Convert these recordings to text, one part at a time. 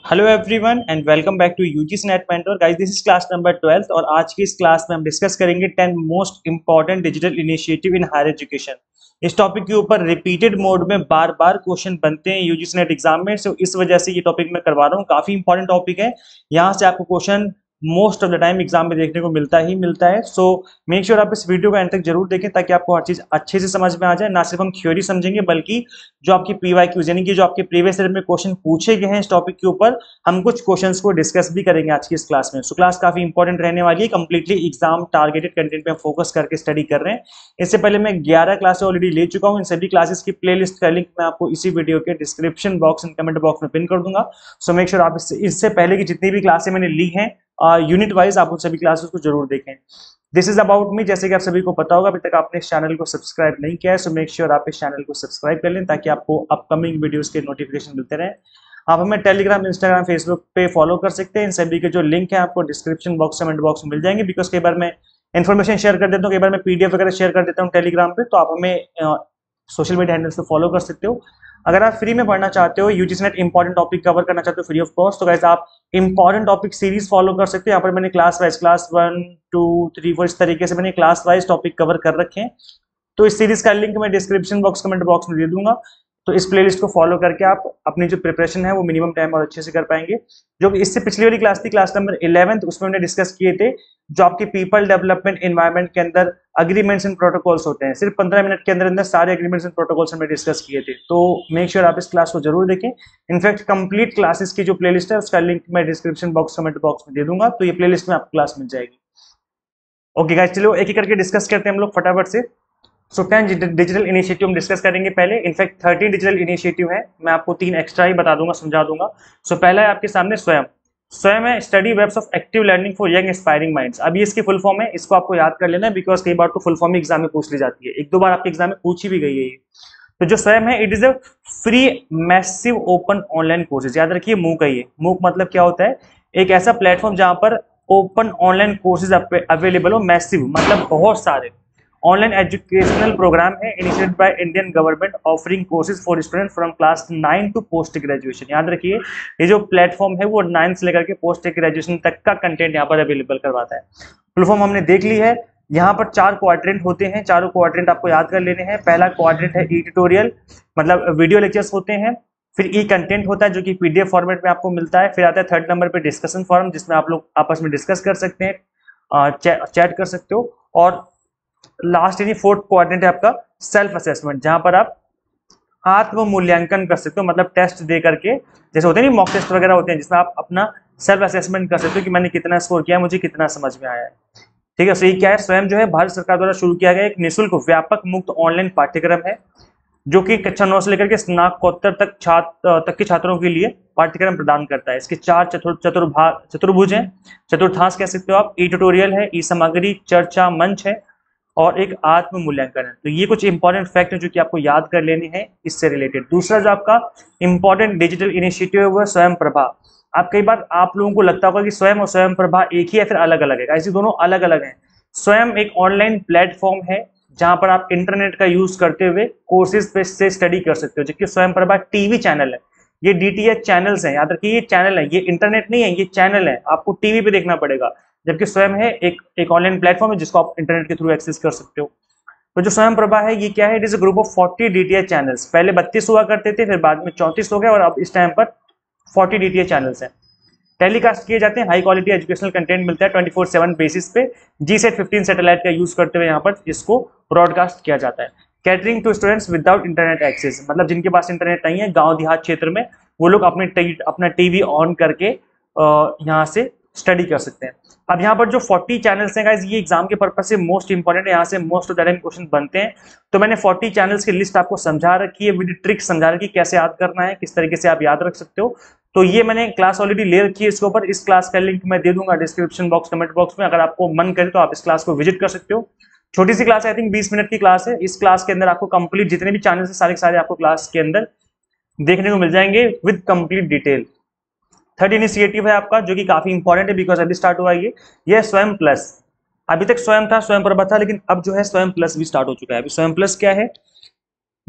Hello everyone and welcome back to UGC NET mentor guys. This is class number 12 और आज की इस class में हम डिस्कस करेंगे 10 most important digital initiative in higher education. इस टॉपिक के ऊपर रिपीटेड मोड में बार बार क्वेश्चन बनते हैं यूजीसी नेट एग्जाम में, सो इस वजह से ये टॉपिक मैं करवा रहा हूँ। काफी इंपॉर्टेंट टॉपिक है, यहाँ से आपको question most of the time exam में देखने को मिलता ही मिलता है। सो मेक श्योर आप इस वीडियो को एंड तक जरूर देखें ताकि आपको हर चीज अच्छे से समझ में आ जाए। ना सिर्फ हम थ्योरी समझेंगे बल्कि जो आपकी पीवाईक्यूज यानी कि जो आपके प्रीवियस ईयर में क्वेश्चन पूछे गए हैं इस टॉपिक के ऊपर, हम कुछ क्वेश्चंस को डिस्कस भी करेंगे आज की इस क्लास में। सो क्लास काफी इंपॉर्टेंट रहने वाली है, कंप्लीटली एग्जाम टारगेटेड कंटेंट पे हम फोकस करके स्टडी कर रहे हैं। इससे पहले मैं 11 क्लासेस ऑलरेडी ले चुका हूं। इन सभी क्लासेस की प्लेलिस्ट का लिंक मैं आपको इसी वीडियो के description box and comment box में पिन कर दूंगा। सो मेक श्योर आप इससे पहले की जितनी भी क्लासेस मैंने ली हैं यूनिट वाइज, आप उन सभी क्लासेस को जरूर देखें। This is about me. जैसे कि आप सभी को पता होगा, अभी तक आपने इस चैनल को सब्सक्राइब नहीं किया है, सो मेक श्योर आप इस चैनल को सब्सक्राइब कर लें ताकि आपको अपकमिंग वीडियोस के नोटिफिकेशन मिलते रहें। आप हमें टेलीग्राम, इंस्टाग्राम, फेसबुक पे फॉलो कर सकते हैं। इन सभी के जो लिंक है आपको डिस्क्रिप्शन बॉक्स, कमेंट बॉक्स में मिल जाएंगे। बिकॉज कई बार मैं इन्फॉर्मेशन शेयर कर देता हूँ, कई बार मैं पीडीएफ वगैरह शेयर कर देता हूँ टेलीग्राम पे, तो आप हमें सोशल मीडिया हैंडल्स पे फॉलो कर सकते हो। अगर आप फ्री में पढ़ना चाहते हो, UGC net important topic cover करना चाहते हो फ्री ऑफ कॉस्ट, तो गाइस आप इंपॉर्टेंट टॉपिक सीरीज फॉलो कर सकते हो। यहाँ पर मैंने क्लास वाइज क्लास 1 2 3 4 इस तरीके से मैंने क्लास वाइज टॉपिक कवर कर रखे हैं। तो इस सीरीज का लिंक मैं डिस्क्रिप्शन बॉक्स, कमेंट बॉक्स में दे दूंगा। तो इस प्लेलिस्ट को फॉलो करके आप अपनी जो प्रिपरेशन है वो मिनिमम टाइम और अच्छे से कर पाएंगे। जो इससे पिछली वाली क्लास थी, क्लास नंबर 11, उसमें हमने डिस्कस किए थे जो आपके पीपल डेवलपमेंट एनवायरनमेंट के अंदर अग्रीमेंट्स एंड प्रोटोकॉल्स होते हैं। सिर्फ 15 मिनट के अंदर अंदर सारे अग्रीमेंट्स एंड प्रोटोकॉल्स हमने डिस्कस किए थे। तो मेक श्योर आप इस क्लास को जरूर देखें। इनफैक्ट कंप्लीट क्लासेस की जो प्लेलिस्ट है उसका लिंक मैं डिस्क्रिप्शन बॉक्स, कमेंट बॉक्स में दे दूंगा, तो ये प्लेलिस्ट में आपको क्लास मिल जाएगी। ओके गाइस, चलो एक एक करके डिस्कस करते हैं हम लोग फटाफट से। सो 10 डिजिटल इनिशिएटिव हम डिस्कस करेंगे पहले। इनफैक्ट 30 डिजिटल इनिशिएटिव है, मैं आपको 3 एक्स्ट्रा ही बता दूंगा, समझा दूंगा। सो पहला है आपके सामने स्वयं। स्वयं है study webs of active learning for young aspiring minds. अभी इसकी फुल फॉर्म है, इसको आपको याद कर लेना है बिकॉज कई बार तो फुल फॉर्म एग्जाम में पूछ ली जाती है, एक दो बार आपके एग्जाम में पूछी भी गई है ये। तो जो स्वयं है, it is a free massive open online courses. याद रखिए मूक है ये। मूक मतलब क्या होता है? एक ऐसा प्लेटफॉर्म जहां पर ओपन ऑनलाइन कोर्सेज अवेलेबल हो। मैसिव मतलब बहुत सारे ऑनलाइन एजुकेशनल प्रोग्राम है initiated by Indian government offering courses for student from class 9 to post graduation. याद रखिए ये जो प्लेटफॉर्म है वो 9 से लेकर के पोस्ट ग्रेजुएशन तक का कंटेंट यहाँ पर अवेलेबल करवाता है। फुल फॉर्म हमने देख ली है। यहाँ पर 4 क्वाड्रेंट होते हैं, चारों क्वाड्रेंट आपको याद कर लेने हैं। पहला क्वाड्रेंट है ई ट्यूटोरियल, मतलब वीडियो लेक्चर्स होते हैं। फिर ई कंटेंट होता है जो कि पीडीएफ फॉर्मेट में आपको मिलता है। फिर आता है थर्ड नंबर पे डिस्कशन फोरम, जिसमें आप लोग आपस में डिस्कस कर सकते हैं, चैट कर सकते हो। और लास्ट यानी फोर्थ क्वाड्रेंट है आपका सेल्फ असेसमेंट, जहां पर आप आत्म मूल्यांकन कर सकते हो, मतलब टेस्ट दे करके, जैसे होते हैं नहीं मॉक टेस्ट वगैरह होते हैं, जिसमें आप अपना सेल्फ असेसमेंट कर सकते हो कि मैंने कितना स्कोर किया, मुझे कितना समझ में आया है। ठीक है, सो ये क्या है? स्वयं जो है भारत सरकार द्वारा शुरू किया गया एक निःशुल्क व्यापक मुक्त ऑनलाइन पाठ्यक्रम है जो कि कक्षा 9 से लेकर के स्नातकोत्तर तक के छात्रों के लिए पाठ्यक्रम प्रदान करता है। इसके 4 चतुर्भुज हैं, चतुर्थांश कह सकते हो आप। ई ट्यूटोरियल है, ई सामग्री, चर्चा मंच है और एक आत्म मूल्यांकन है। तो ये कुछ इंपॉर्टेंट फैक्ट है जो कि आपको याद कर लेने हैं इससे रिलेटेड। दूसरा जो आपका इंपॉर्टेंट डिजिटल इनिशिएटिव है वो है स्वयं प्रभा। आप कई बार आप लोगों को लगता होगा कि स्वयं और स्वयं प्रभा एक ही है, फिर अलग अलग है। ऐसे दोनों अलग अलग हैं। स्वयं एक ऑनलाइन प्लेटफॉर्म है जहां पर आप इंटरनेट का यूज करते हुए कोर्सेज पे से स्टडी कर सकते हो, जबकि स्वयं प्रभा टीवी चैनल है। ये डीटीएच चैनल्स हैं, याद रखिए ये चैनल है, ये इंटरनेट नहीं है, ये चैनल है, आपको टीवी पे देखना पड़ेगा। जबकि स्वयं है एक ऑनलाइन प्लेटफॉर्म है जिसको आप इंटरनेट के थ्रू एक्सेस कर सकते हो। तो जो स्वयं प्रभा है ये क्या है? It is a group of 40 DTH channels. पहले 32 हुआ करते थे, फिर बाद में 34 हो गए और अब इस टाइम पर 40 डीटीएच चैनल्स हैं। टेलीकास्ट किए जाते हैं, हाई क्वालिटी एजुकेशनल कंटेंट मिलता है 24/7 बेसिस पे। GSAT-15 सैटेलाइट का यूज करते हुए यहाँ पर इसको ब्रॉडकास्ट किया जाता है। Catering to students without internet access, मतलब जिनके पास इंटरनेट नहीं है, गांव देहात क्षेत्र में, वो लोग अपना टीवी ऑन करके यहाँ से स्टडी कर सकते हैं। अब यहाँ पर जो 40 चैनल्स हैं गाइस, ये एग्जाम के पर्पज से मोस्ट इंपॉर्टेंट है, यहाँ से most of the time question बनते हैं। तो मैंने 40 चैनल्स की लिस्ट आपको समझा रखी है, विद ट्रिक समझा रखी है कैसे याद करना है, किस तरीके से आप याद रख सकते हो। तो ये मैंने क्लास ऑलरेडी ले रखी है इसके ऊपर। इस क्लास का लिंक मैं दे दूंगा डिस्क्रिप्शन बॉक्स, कमेंट बॉक्स में। अगर आपको मन करे तो आप इस क्लास को विजिट कर सकते हो। छोटी सी क्लास, आई थिंक 20 मिनट की क्लास है। इस क्लास के अंदर आपको कंप्लीट जितने भी चैनल्स हैं सारे के सारे आपको क्लास के अंदर देखने को मिल जाएंगे with complete detail. Third initiative है आपका जो कि काफी इंपॉर्टेंट है बिकॉज अभी स्टार्ट हुआ है ये स्वयं प्लस। अभी तक स्वयं था, स्वयं प्रभा था, लेकिन अब जो है स्वयं प्लस भी स्टार्ट हो चुका है। अभी स्वयं प्लस क्या है?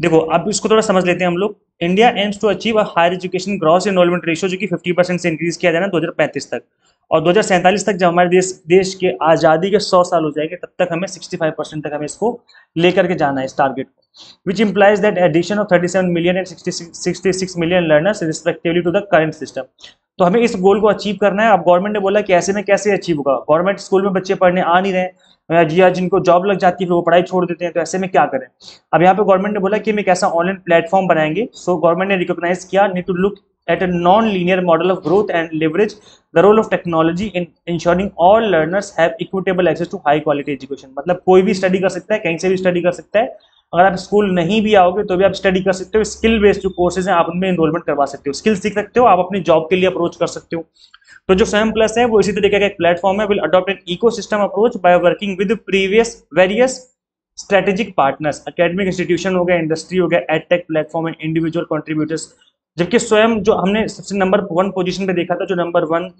देखो अब इसको थोड़ा समझ लेते हैं हम लोग। India aims to achieve a higher education gross enrolment ratio जो कि 50% से इंक्रीज किया जाना 2035 तक, और 2047 तक जब हमारे देश के आज़ादी के 100 साल हो जाएंगे तब तक हमें 65% तक हमें इसको लेकर के जाना है इस टारगेट को, which implies that addition of 37 million and 66 million learners respectively to the current system. तो हमें इस गोल को अचीव करना है। अब गवर्नमेंट ने बोला कि ऐसे में कैसे अचीव होगा, गवर्नमेंट स्कूल में बच्चे पढ़ने आ नहीं रहे जी, या जिनको जॉब लग जाती है फिर वो पढ़ाई छोड़ देते हैं, तो ऐसे में क्या करें। अब यहाँ पे गवर्नमेंट ने बोला कि हम एक ऐसा ऑनलाइन प्लेटफॉर्म बनाएंगे। सो गवर्नमेंट ने रिकॉग्नाइज किया need to look at a non-linear model of growth and leverage the role of technology in ensuring all learners have equitable access to high quality education। मतलब कोई भी study कर सकता है, कहीं से भी स्टडी कर सकता है। अगर आप स्कूल नहीं भी आओगे तो भी आप स्टडी कर सकते हो। स्किल बेस्ड जो कोर्सेज हैं आप उनमें एनरोलमेंट करवा सकते हो, स्किल सीख सकते हो, आप अपनी जॉब के लिए अप्रोच कर सकते हो। तो जो स्वयं प्लस है वो इसी तरीके का एक प्लेटफॉर्म है, will adopt an ecosystem approach by working with previous various strategic partners, academic institution हो गया, इंडस्ट्री हो गया, edtech platform and individual contributors. जबकि स्वयं जो हमने सबसे नंबर 1 पोजीशन पे देखा था, जो नंबर 1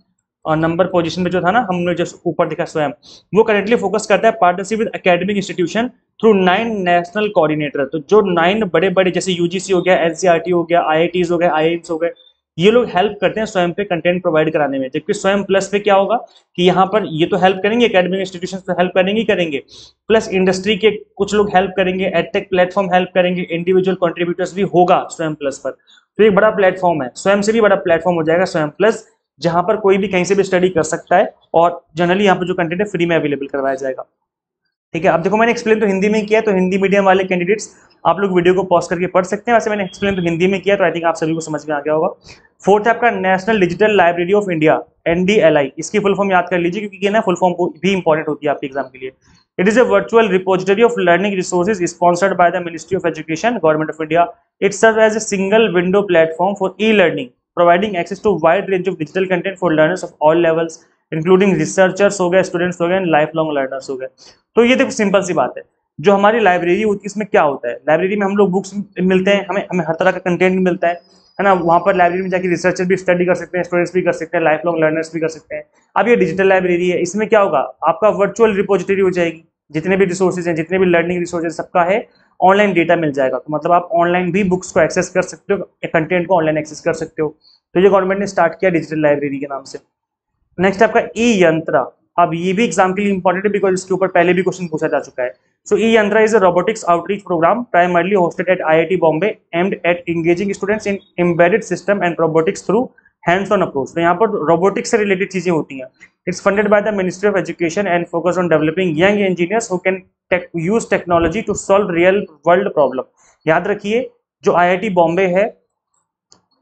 और नंबर पोजीशन पे जो था ना, हमने जो ऊपर देखा स्वयं, वो करेंटली फोकस करता है partnership with academic institution through 9 national coordinator. तो जो 9 बड़े बड़े जैसे यूजीसी हो गया, एनसीईआरटी हो गया, आईआईटीज हो गए, आईआईएम्स हो गए, ये लोग हेल्प करते हैं स्वयं पे कंटेंट प्रोवाइड कराने में। जबकि स्वयं प्लस पे क्या होगा कि यहाँ पर ये तो हेल्प करेंगे, एकेडमिक इंस्टीट्यूशन तो हेल्प करेंगे ही करेंगे, प्लस इंडस्ट्री के कुछ लोग हेल्प करेंगे, एडटेक प्लेटफॉर्म हेल्प करेंगे, इंडिविजुअल कंट्रीब्यूटर्स भी होगा स्वयं प्लस पर। तो एक बड़ा प्लेटफॉर्म है, स्वयं से भी बड़ा प्लेटफॉर्म हो जाएगा स्वयं प्लस, जहां पर कोई भी कहीं से भी स्टडी कर सकता है और जनरली यहाँ पर जो कंटेंट है फ्री में अवेलेबल करवाया जाएगा। ठीक है, अब देखो मैंने एक्सप्लेन तो हिंदी में किया है, तो हिंदी मीडियम वाले कैंडिडेट्स आप लोग वीडियो को पॉज करके पढ़ सकते हैं। वैसे मैंने एक्सप्लेन तो हिंदी में किया, तो आई थिंक आप सभी को समझ में आ गया होगा। फोर्थ है आपका national digital library of India, NDLI. इसकी फुल फॉर्म याद कर लीजिए क्योंकि ये ना फुल फॉर्म भी इंपॉर्टेंट होती है आपके एग्जाम के लिए। It is a virtual repository of learning resources sponsored by the ministry of education, government of India. It serve as a single window platform for e-learning, providing access to wide range of digital content for learners of all levels, including researchers हो गए, students हो गए, life long learners हो गए। तो ये देखो simple सी बात है, जो हमारी लाइब्रेरी होती है इसमें क्या होता है, लाइब्रेरी में हम लोग बुक्स मिलते हैं, हमें हमें हर तरह का कंटेंट मिलता है ना। वहाँ पर लाइब्रेरी में जाके रिसर्चर भी स्टडी कर सकते हैं, स्टूडेंट्स भी कर सकते हैं, लाइफ लॉन्ग लर्नर्स भी कर सकते हैं। अब ये डिजिटल लाइब्रेरी है, इसमें क्या होगा, आपका वर्चुअल रिपोजिटरी हो जाएगी, जितने भी रिसोर्सेज हैं, जितने भी लर्निंग रिसोर्सेज सबका है, ऑनलाइन डेटा मिल जाएगा। तो मतलब आप ऑनलाइन भी बुक्स को एक्सेस कर सकते हो, कंटेंट को ऑनलाइन एक्सेस कर सकते हो। तो ये गवर्नमेंट ने स्टार्ट किया डिजिटल लाइब्रेरी के नाम से। नेक्स्ट आपका ई यंत्रा। अब ये भी एग्जाम के लिए इंपॉर्टेंट है बिकॉज इसके ऊपर पहले भी क्वेश्चन पूछा जा चुका है। So e Yantra is a robotics outreach program primarily hosted at IIT Bombay, aimed at engaging students in embedded system and robotics through hands on approach. तो यहाँ पर रोबोटिक्स से रिलेटेड चीजें होती हैं। It's funded by the ministry of education and focus on developing young engineers who can use technology to solve real world problem. याद रखिए जो आईआईटी बॉम्बे है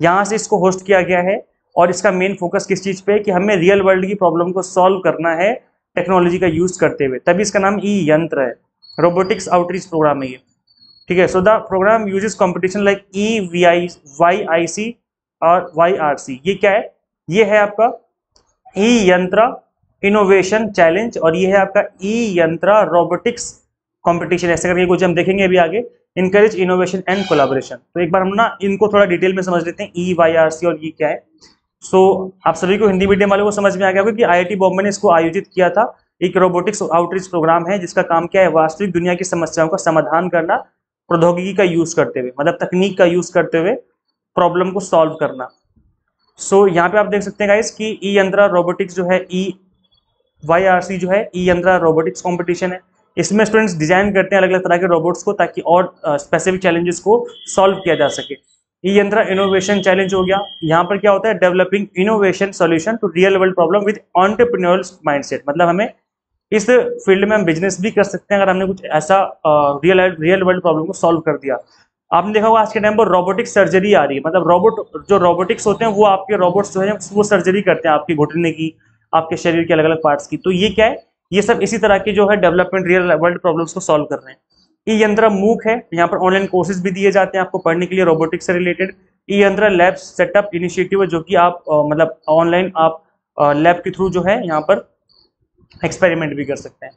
यहाँ से इसको होस्ट किया गया है, और इसका मेन फोकस किस चीज पे है कि हमें रियल वर्ल्ड की प्रॉब्लम को सॉल्व करना है टेक्नोलॉजी का यूज करते हुए, तभी इसका नाम ई यंत्र है। रोबोटिक्स आउटरीच प्रोग्राम है ये। ठीक है, so the program uses competition like E V I Y I C और वाई आर सी। ये क्या है, ये है आपका ई यंत्रा इनोवेशन चैलेंज, और ये है आपका ई यंत्रा रोबोटिक्स कंपटीशन। ऐसे करके कुछ हम देखेंगे अभी आगे। Encourage innovation and collaboration. तो एक बार हम ना इनको थोड़ा डिटेल में समझ लेते हैं, ई वाई आर सी और ये क्या है। सो आप सभी को हिंदी मीडियम वालों को समझ में आ गया होगा कि आईआईटी बॉम्बे ने इसको आयोजित किया था। एक रोबोटिक्स आउटरीच प्रोग्राम है जिसका काम क्या है, वास्तविक दुनिया की समस्याओं का समाधान करना, प्रौद्योगिकी का यूज करते हुए, मतलब तकनीक का यूज करते हुए प्रॉब्लम को सॉल्व करना। सो यहाँ पे आप देख सकते हैं गाइस कि ई यंत्रा रोबोटिक्स जो है, ई वाई आर सी जो है ई यंत्रा रोबोटिक्स कॉम्पिटिशन है। इसमें स्टूडेंट्स डिजाइन करते हैं अलग अलग तरह के रोबोट्स को ताकि और स्पेसिफिक चैलेंजेस को सॉल्व किया जा सके। ये यंत्र इनोवेशन चैलेंज हो गया। यहाँ पर क्या होता है, developing innovation solution to real world problem with entrepreneurial mindset. मतलब हमें इस फील्ड में हम बिजनेस भी कर सकते हैं अगर हमने कुछ ऐसा रियल वर्ल्ड प्रॉब्लम को सॉल्व कर दिया। आपने देखा होगा आज के टाइम पर रोबोटिक सर्जरी आ रही है, मतलब रोबोट जो रोबोटिक्स होते हैं वो आपके रोबोट्स जो है वो सर्जरी करते हैं आपके घुटने की, आपके शरीर के अलग अलग पार्ट्स की। तो ये क्या है, ये सब इसी तरह की जो है डेवलपमेंट रियल वर्ल्ड प्रॉब्लम्स को सॉल्व कर रहे हैं। ई यंत्र मूक है, यहाँ पर ऑनलाइन कोर्सेज भी दिए जाते हैं आपको पढ़ने के लिए रोबोटिक्स से रिलेटेड। ई यंत्र लैब सेटअप इनिशिएटिव है जो कि आप मतलब ऑनलाइन आप लैब के थ्रू जो है यहाँ पर एक्सपेरिमेंट भी कर सकते हैं।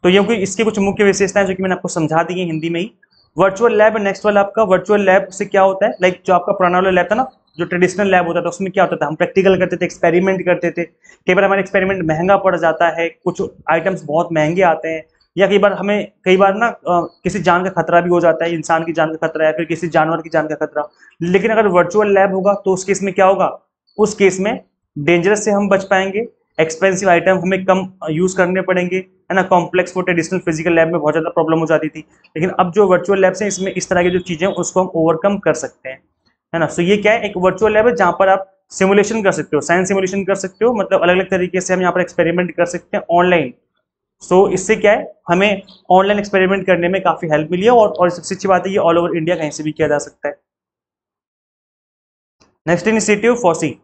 तो ये कोई इसके कुछ मुख्य विशेषताएं जो कि मैंने आपको समझा दी है हिंदी में ही। वर्चुअल लैब नेक्स्ट वाला आपका वर्चुअल लैब से क्या होता है, लाइक जो आपका पुराना वाला लैब था ना, जो ट्रेडिशनल लैब होता था उसमें क्या होता था, हम प्रैक्टिकल करते थे, एक्सपेरिमेंट करते थे। कई बार हमारा एक्सपेरिमेंट महंगा पड़ जाता है, कुछ आइटम्स बहुत महंगे आते हैं, या कई बार ना किसी जान का खतरा भी हो जाता है, इंसान की जान का खतरा या फिर किसी जानवर की जान का खतरा। लेकिन अगर वर्चुअल लैब होगा तो उस केस में क्या होगा, उस केस में डेंजरस से हम बच पाएंगे, एक्सपेंसिव आइटम हमें कम यूज करने पड़ेंगे, है ना। Complex for traditional physical lab में बहुत ज्यादा प्रॉब्लम हो जाती थी, लेकिन अब जो वर्चुअल लैब्स हैं इसमें इस तरह की जो चीजें उसको हम ओवरकम कर सकते हैं, है ना। सो ये क्या है, एक वर्चुअल लैब है जहां पर आप सिमुलेशन कर सकते हो, साइंस सिमुलेशन कर सकते हो, मतलब अलग अलग तरीके से हम यहाँ पर एक्सपेरिमेंट कर सकते हैं ऑनलाइन। सो इससे क्या है, हमें ऑनलाइन एक्सपेरिमेंट करने में काफी हेल्प मिली है, और सबसे अच्छी बात है ये ऑल ओवर इंडिया कहीं से भी किया जा सकता है। नेक्स्ट इनिशिएटिव फॉसी,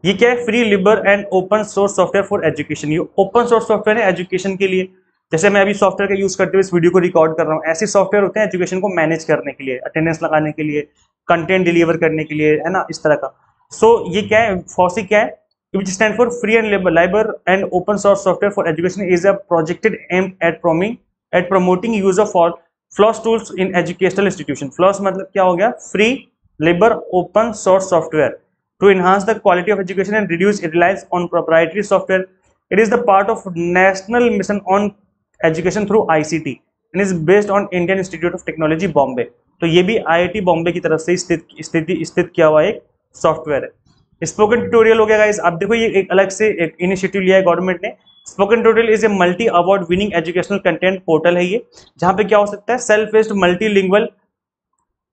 ये क्या है, free Libre and open source software for education. ये ओपन सोर्स सॉफ्टवेयर है एजुकेशन के लिए। जैसे मैं अभी सॉफ्टवेयर का यूज करते हुए इस वीडियो को रिकॉर्ड कर रहा हूँ, ऐसे सॉफ्टवेयर होते हैं एजुकेशन को मैनेज करने के लिए, अटेंडेंस लगाने के लिए, कंटेंट डिलीवर करने के लिए, है ना, इस तरह का। सो ये क्या है, फॉसी क्या है, which stand for free and liber and open source software for education, is a project aimed at promoting use of all FLOSS tools in educational institution। FLOSS मतलब क्या हो गया, free Libre open source software to enhance the quality of education and reduce reliance on proprietary software। It is the part of national mission on education through ICT and is based on Indian Institute of Technology Bombay। तो ये भी IIT Bombay की तरफ से स्थित किया हुआ एक सॉफ्टवेयर है। स्पोकन ट्यूटोरियल हो गया गाइस। अब देखो ये एक अलग से एक इनिशिएटिव लिया है गवर्नमेंट ने। Spoken tutorial is a multi award winning educational content portal है ये, जहां पे क्या हो सकता है, self based multilingual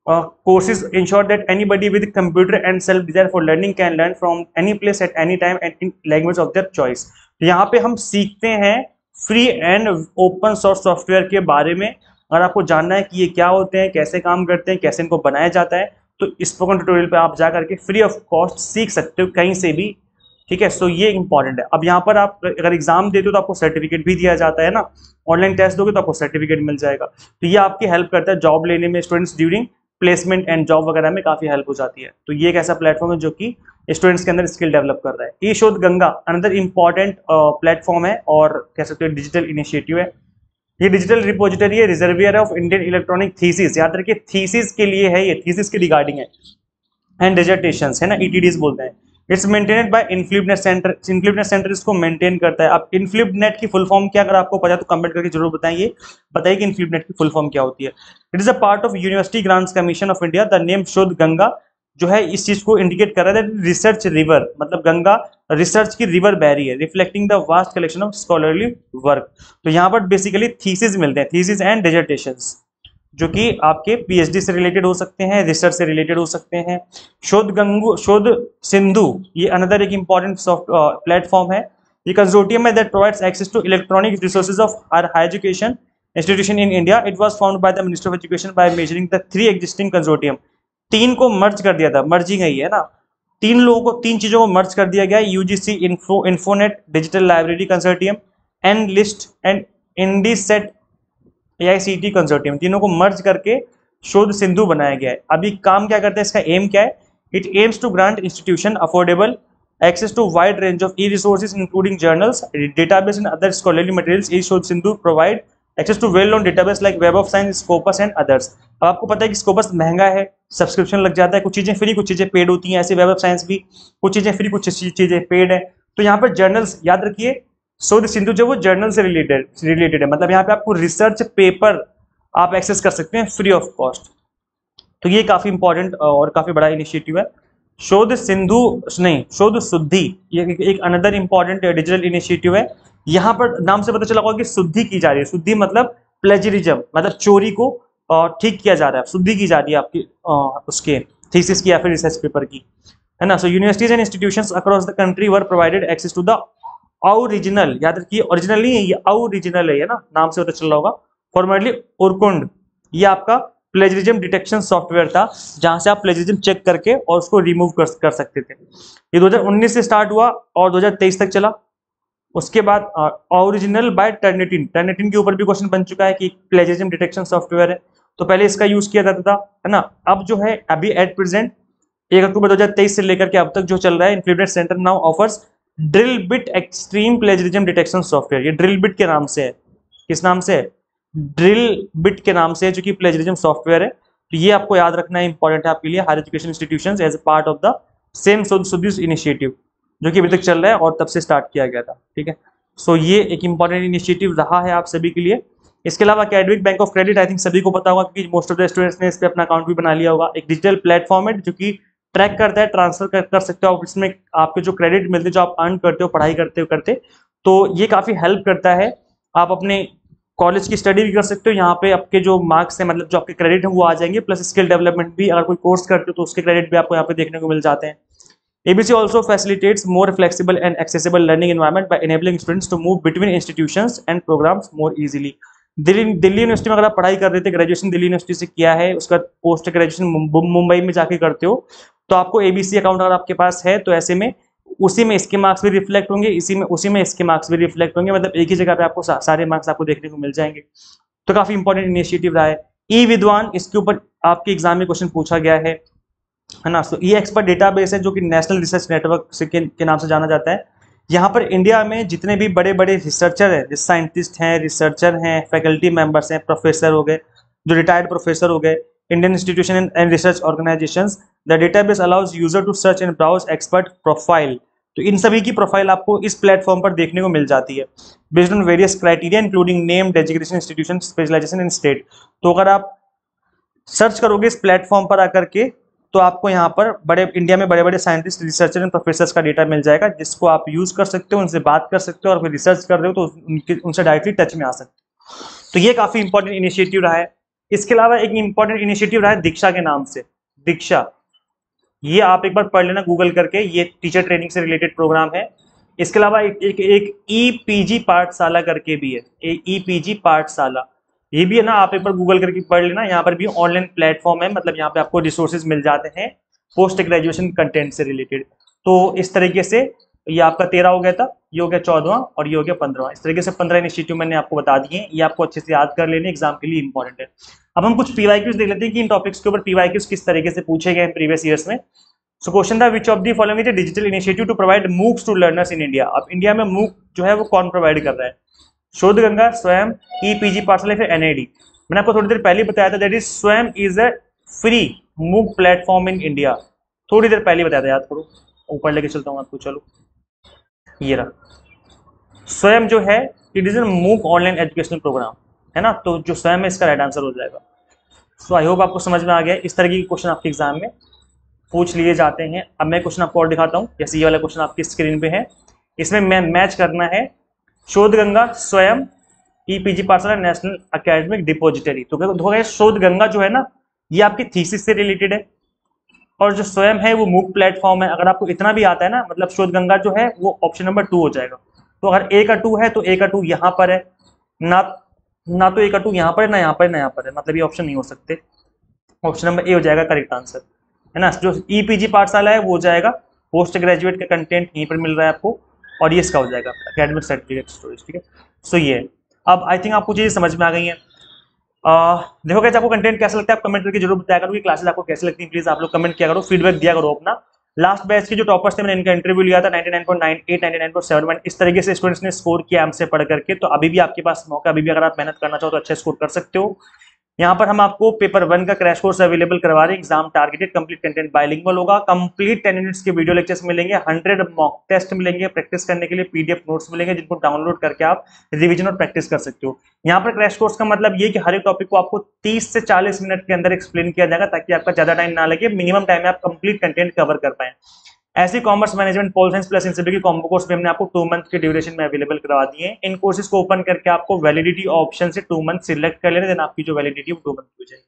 courses ensure that anybody with computer and self desire for learning can learn from any place at any time and in language of their choice। यहाँ पे हम सीखते हैं free and open source software के बारे में। अगर आपको जानना है कि ये क्या होते हैं, कैसे काम करते हैं, कैसे इनको बनाया जाता है, तो स्पोकन ट्यूटोरियल पे आप जा करके फ्री ऑफ कॉस्ट सीख सकते हो कहीं से भी, ठीक है। सो ये इंपॉर्टेंट है। अब यहाँ पर आप अगर एग्जाम देते हो तो आपको सर्टिफिकेट भी दिया जाता है ना, ऑनलाइन टेस्ट दोगे तो आपको सर्टिफिकेट मिल जाएगा। तो ये आपकी हेल्प करता है जॉब लेने में, students during placement and job वगैरह में काफी हेल्प हो जाती है। तो ये एक ऐसा प्लेटफॉर्म है जो कि स्टूडेंट्स के अंदर स्किल डेवलप कर रहा है। ई शोध गंगा अनदर इंपॉर्टेंट प्लेटफॉर्म है और कह सकते हो डिजिटल इनिशिएटिव है। ये डिजिटल रिपोजिटरी है, reservoir of Indian electronic thesis. याद रखिए थीसिस के लिए है, ये थीसिस के रिगार्डिंग है, एंड डिजर्टेशंस, है ना, ईटीडीज बोलते हैं। It's maintained by INFLIBNET centre. INFLIBNET centre इसको मेंटेन करता है। अब इनफ्लिपनेट की फुल फॉर्म क्या, अगर आपको पता है तो कमेंट करके जरूर बताइए कि इनफ्लिपनेट की फुल फॉर्म क्या होती है। It is a part of university grants commission of India. The name शोध गंगा जो है इस चीज को इंडिकेट कर रहा है, रिसर्च रिवर, मतलब गंगा रिसर्च की रिवर बह रही है, reflecting the vast collection of scholarly work. तो यहाँ पर बेसिकली थीसिस मिलते हैं, थीसिस एंड डिजर्टेशंस, जो कि आपके पीएचडी से रिलेटेड हो सकते हैं, रिसर्च से रिलेटेड हो सकते हैं। शोध सिंधु ये अनदर एक इंपॉर्टेंट सॉफ्ट प्लेटफॉर्म है। ये कंसोर्टियम है that provides access to electronic resources of higher education institution in India. It was found by the minister of education by measuring the 3 existing consortium. 3 को मर्ज कर दिया था, मर्जिंग है ये, है ना। 3 लोगों को, 3 चीजों को मर्ज कर दिया गया, UGC INFONET digital library consortium, and list and INDEST AICTE consortium, तीनों को मर्ज करके शोध सिंधु बनाया गया है। अभी काम क्या करता है, इसका एम क्या है, it aims to grant institution affordable access to wide range of e-resources including journals, database and other scholarly materials। ई शोध Sindhu provide access to well known database like Web of Science, Scopus and others। अब आपको पता है कि Scopus महंगा है, subscription लग जाता है, कुछ चीजें फ्री कुछ चीजें पेड होती हैं, ऐसे वेब ऑफ साइंस भी कुछ चीजें फ्री कुछ चीजें पेड है। तो यहाँ पर जर्नल्स याद रखिए, शोध सिंधु जो वो जर्नल से रिलेटेड है, मतलब यहाँ पे आपको रिसर्च पेपर आप एक्सेस कर सकते हैं फ्री ऑफ कॉस्ट। तो ये काफी इंपॉर्टेंट और काफी बड़ा इनिशिएटिव है। शोध सिंधु नहीं, शोध शुद्धि, ये एक अनदर इंपॉर्टेंट डिजिटल इनिशिएटिव है। यहाँ पर नाम से पता चला होगा कि शुद्धि की जा रही है। शुद्धि मतलब प्लेजरिज्म, मतलब चोरी को ठीक किया जा रहा है, शुद्धि की जा रही है आपकी उसके थीसिस की या फिर रिसर्च पेपर की, है ना। So universities and institutions across the country were provided access to the original, याद रखिए ओरिजिनल नहीं है ये, ओरिजिनल है ना, नाम से पता चल रहा होगा, फॉर्मरली उरकुंड। ये आपका प्लेजरिज्म डिटेक्शन सॉफ्टवेयर था, जहां से आप प्लेजरिज्म चेक करके और उसको रिमूव कर सकते थे। ये 2019 से स्टार्ट हुआ और 2023 तक चला। उसके बाद ओरिजिनल बाय टर्निटिन, टर्निटिन के ऊपर भी क्वेश्चन बन चुका है कि प्लेजरिज्म डिटेक्शन सॉफ्टवेयर है, तो पहले इसका यूज किया जाता था, है ना। अब जो है अभी एट प्रेजेंट 1 अक्टूबर 2023 से लेकर के अब तक जो चल रहा है, INFLIBNET centre now offers drill bit extreme plagiarism detection software. ये ड्रिल बिट के नाम से है, किस नाम से है, ड्रिल बिट के नाम से है, जो कि प्लेजरिज्म सॉफ्टवेयर है। तो ये आपको याद रखना है, इंपॉर्टेंट है आपके लिए, higher education institutions as a part of the same Shuddhi initiative, जो कि अभी तक चल रहा है और तब से स्टार्ट किया गया था, ठीक है। सो ये एक इंपॉर्टेंट इनिशिएटिव रहा है आप सभी के लिए। इसके अलावा academic bank of credit I think सभी को पता होगा क्योंकि मोस्ट ऑफ द स्टूडेंट्स ने इस पे अपना अकाउंट भी बना लिया होगा। एक डिजिटल प्लेटफॉर्म है जो कि ट्रैक करता है, ट्रांसफर कर सकते हो आप इसमें आपके जो क्रेडिट मिलते हैं, जो आप अर्न करते हो पढ़ाई करते, तो ये काफ़ी हेल्प करता है। आप अपने कॉलेज की स्टडी भी कर सकते हो, यहाँ पे आपके जो मार्क्स हैं मतलब जो आपके क्रेडिट हैं वो आ जाएंगे, प्लस स्किल डेवलपमेंट भी अगर कोई कोर्स करते हो तो उसके क्रेडिट भी आपको यहाँ पे देखने को मिल जाते हैं। ABC also facilitates more flexible and accessible learning environment by enabling students to move between institutions and programs more easily. Delhi university में अगर आप पढ़ाई कर रहे थे, ग्रेजुएशन दिल्ली यूनिवर्सिटी से किया है, उसका पोस्ट ग्रेजुएशन मुंबई में जाके करते हो, तो आपको ABC अकाउंट अगर आपके पास है तो ऐसे में उसी में इसके मार्क्स भी रिफ्लेक्ट होंगे, उसी में इसके मार्क्स भी रिफ्लेक्ट होंगे, मतलब एक ही जगह पे आपको सारे मार्क्स आपको देखने को मिल जाएंगे। तो काफी इंपॉर्टेंट इनिशिएटिव रहा है। ई विद्वान, इसके ऊपर आपके एग्जाम में क्वेश्चन पूछा गया है ना। तो ये एक्सपर्ट डेटाबेस है जो कि नेशनल रिसर्च नेटवर्क के नाम से जाना जाता है। यहाँ पर इंडिया में जितने भी बड़े बड़े रिसर्चर हैं, साइंटिस्ट हैं, रिसर्चर हैं, फैकल्टी मेंबर्स हैं, प्रोफेसर हो गए, जो रिटायर्ड प्रोफेसर हो गए, Indian institution and research organisations, the database allows user to search and browse expert profile. तो इन सभी की प्रोफाइल आपको इस प्लेटफॉर्म पर देखने को मिल जाती है based on various criteria including name, designation, institution, specialisation in state. तो अगर आप सर्च करोगे इस प्लेटफॉर्म पर आकर के तो आपको यहाँ पर इंडिया में बड़े बड़े साइंटिस्ट, रिसर्चर एंड प्रोफेसर्स का डेटा मिल जाएगा, जिसको आप यूज कर सकते हो, उनसे बात कर सकते हो, और फिर रिसर्च कर रहे हो तो उनसे डायरेक्टली टच में आ सकते हो। तो ये काफी इंपॉर्टेंट इनिशिएटिव रहा है। इसके अलावा एक इंपॉर्टेंट इनिशिएटिव रहा है दीक्षा के नाम से। दीक्षा, ये आप एक बार पढ़ लेना गूगल करके, ये टीचर ट्रेनिंग से रिलेटेड प्रोग्राम है। इसके अलावा एक EPG पाठशाला करके भी है, EPG पाठशाला, ये भी है ना, आप एक बार गूगल करके पढ़ लेना। यहाँ पर भी ऑनलाइन प्लेटफॉर्म है, मतलब यहाँ पे आपको रिसोर्सेज मिल जाते हैं पोस्ट ग्रेजुएशन कंटेंट से रिलेटेड। तो इस तरीके से ये आपका 13 हो गया था, ये हो गया 14वां और ये हो गया 15वां। इस तरीके से 15 इनिशिएटिव मैंने आपको बता दिए हैं, ये आपको अच्छे से याद कर लेने, एग्जाम के लिए इंपॉर्टेंट है। अब हम कुछ PYQs देख लेते हैं कि इन टॉपिक्स के ऊपर PYQs किस तरीके से पूछे गए हैं प्रीवियस ईयर्स में। सो क्वेश्चन था, which of the following is a digital initiative to provide MOOCs to learners in India. अब इंडिया में मूक जो है वो कौन प्रोवाइड कर रहा है? शोध गंगा, स्वयं, EPG पाठशाला, फिर NID। मैंने आपको थोड़ी देर पहले बताया था दैट इज स्वयं इज अ फ्री मूक प्लेटफॉर्म इन इंडिया। थोड़ी देर पहले बताया था, याद करो, ऊपर लेके चलता हूँ आपको। चलो, ये रहा स्वयं जो है, इट इज अ मूक ऑनलाइन एजुकेशनल प्रोग्राम, है ना। तो जो स्वयं है इसका राइट आंसर हो जाएगा। सो आई होप आपको समझ में आ गया। इस तरह के क्वेश्चन आपके एग्जाम में पूछ लिए जाते हैं। अब मैं क्वेश्चन आपको और दिखाता हूँ, जैसे ये वाला क्वेश्चन आपकी स्क्रीन पे है, इसमें मैं मैच करना है शोध गंगा, स्वयं, EPG पाठशाला, नेशनल एकेडमिक डिपोजिटरी। तो शोध गंगा जो है ना, ये आपकी थीसिस से रिलेटेड है, और जो स्वयं है वो मूक प्लेटफॉर्म है। अगर आपको इतना भी आता है ना, मतलब शोध गंगा जो है वो ऑप्शन नंबर 2 हो जाएगा। तो अगर A का 2 है तो A का 2 यहाँ पर है ना, ना तो A का 2 यहाँ पर है, ना यहाँ पर, ना यहाँ पर है, मतलब ये ऑप्शन नहीं हो सकते। ऑप्शन नंबर A हो जाएगा करेक्ट आंसर, है ना। जो EPG पाठशाला है वो हो जाएगा पोस्ट ग्रेजुएट का कंटेंट यहीं पर मिल रहा है आपको, और ये इसका हो जाएगा एकेडमिक सर्टिफिकेट स्टोरेज, ठीक है। सो ये अब आई थिंक आपको चीजें समझ में आ गई हैं। देखो कैसे आपको कंटेंट कैसा लगता है, आप कमेंट करके जरूर बताया करो कि क्लासेस आपको कैसे लगती है। प्लीज आप लोग कमेंट किया करो, फीडबैक दिया करो अपना। लास्ट बैच के जो टॉपर्स थे मैंने इनका इंटरव्यू लिया था, 99.98, 99.71, इस तरीके से स्टूडेंट्स ने स्कोर किया हमसे पढ़ करके। तो अभी भी आपके पास मौका, अभी भी अगर आप मेहनत करना चाहो तो अच्छा स्कोर कर सकते हो। यहाँ पर हम आपको पेपर 1 का क्रैश कोर्स अवेलेबल करवा रहे हैं। Exam targeted, complete content bilingual होगा, कंप्लीट 10 मिनट्स के वीडियो लेक्चर्स मिलेंगे, 100 मॉक टेस्ट मिलेंगे, प्रैक्टिस करने के लिए PDF नोट्स मिलेंगे जिनको डाउनलोड करके आप रिवीजन और प्रैक्टिस कर सकते हो। यहाँ पर क्रैश कोर्स का मतलब ये कि हर एक टॉपिक को आपको 30 से 40 मिनट के अंदर एक्सप्लेन किया जाएगा, ताकि आपका ज्यादा टाइम ना लगे, मिनिमम टाइम में आप कंप्लीट कंटेंट कवर कर पाए। ऐसे commerce management, pol science plus इंसिडी की कॉम्बो कोर्स भी हमने आपको 2 मंथ के ड्यूरेशन में अवेलेबल करवा दिए हैं। इन कोर्सेज को ओपन करके आपको वैलिडिटी ऑप्शन से 2 मंथ सिलेक्ट कर लेना, देन आपकी जो वैलिडिटी वो 2 मंथ हो जाएगी।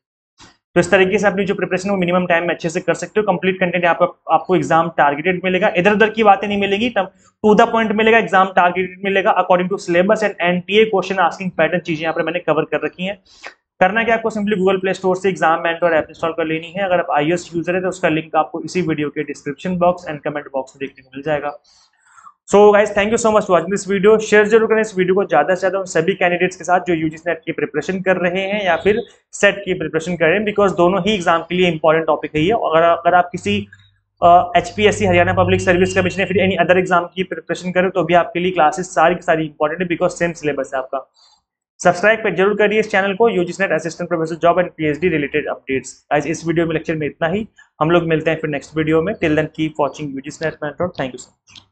तो इस तरीके से अपनी जो प्रिपरेशन वो मिनिमम टाइम में अच्छे से कर सकते हो। कंप्लीट कंटेंट यहाँ पर आपको एग्जाम टारगेटेड मिलेगा, इधर उधर की बातें नहीं मिलेगी, तब टू द पॉइंट मिलेगा, एग्जाम टारगेटेड मिलेगा, according to syllabus and NTA question asking pattern चीजें यहाँ पर मैंने कवर कर रखी हैं। करना क्या, आपको सिंपली गूगल प्ले स्टोर से एग्जाम मेंटर ऐप इंस्टॉल कर लेनी है। अगर आप iOS यूजर है तो उसका लिंक आपको इसी वीडियो के description box and comment box में देखने को मिल जाएगा। So guys, thank you so much for watching this video. Share जरूर करें इस वीडियो को ज्यादा से ज्यादा उन सभी कैंडिडेट्स के साथ जो UGC नेट की प्रिपरेशन कर रहे हैं या फिर सेट की प्रिपरेशन कर रहे हैं, बिकॉज दोनों ही एग्जाम के लिए इंपॉर्टेंट टॉपिक है ये। अगर आप किसी HPSC Haryana public service commission या फिर एनी अदर एग्जाम की प्रिपरेशन करें तो भी आपके लिए क्लासेस सारी की सारी इंपॉर्टेंट है, बिकॉज सेम सिलेबस है आपका। सब्सक्राइब पे जरूर करिए इस चैनल को, UGC NET assistant professor job and PhD related updates. Guys, इस वीडियो में लेक्चर में इतना ही, हम लोग मिलते हैं फिर नेक्स्ट वीडियो में। Till then keep watching UGC NET mentor. Thank you so much.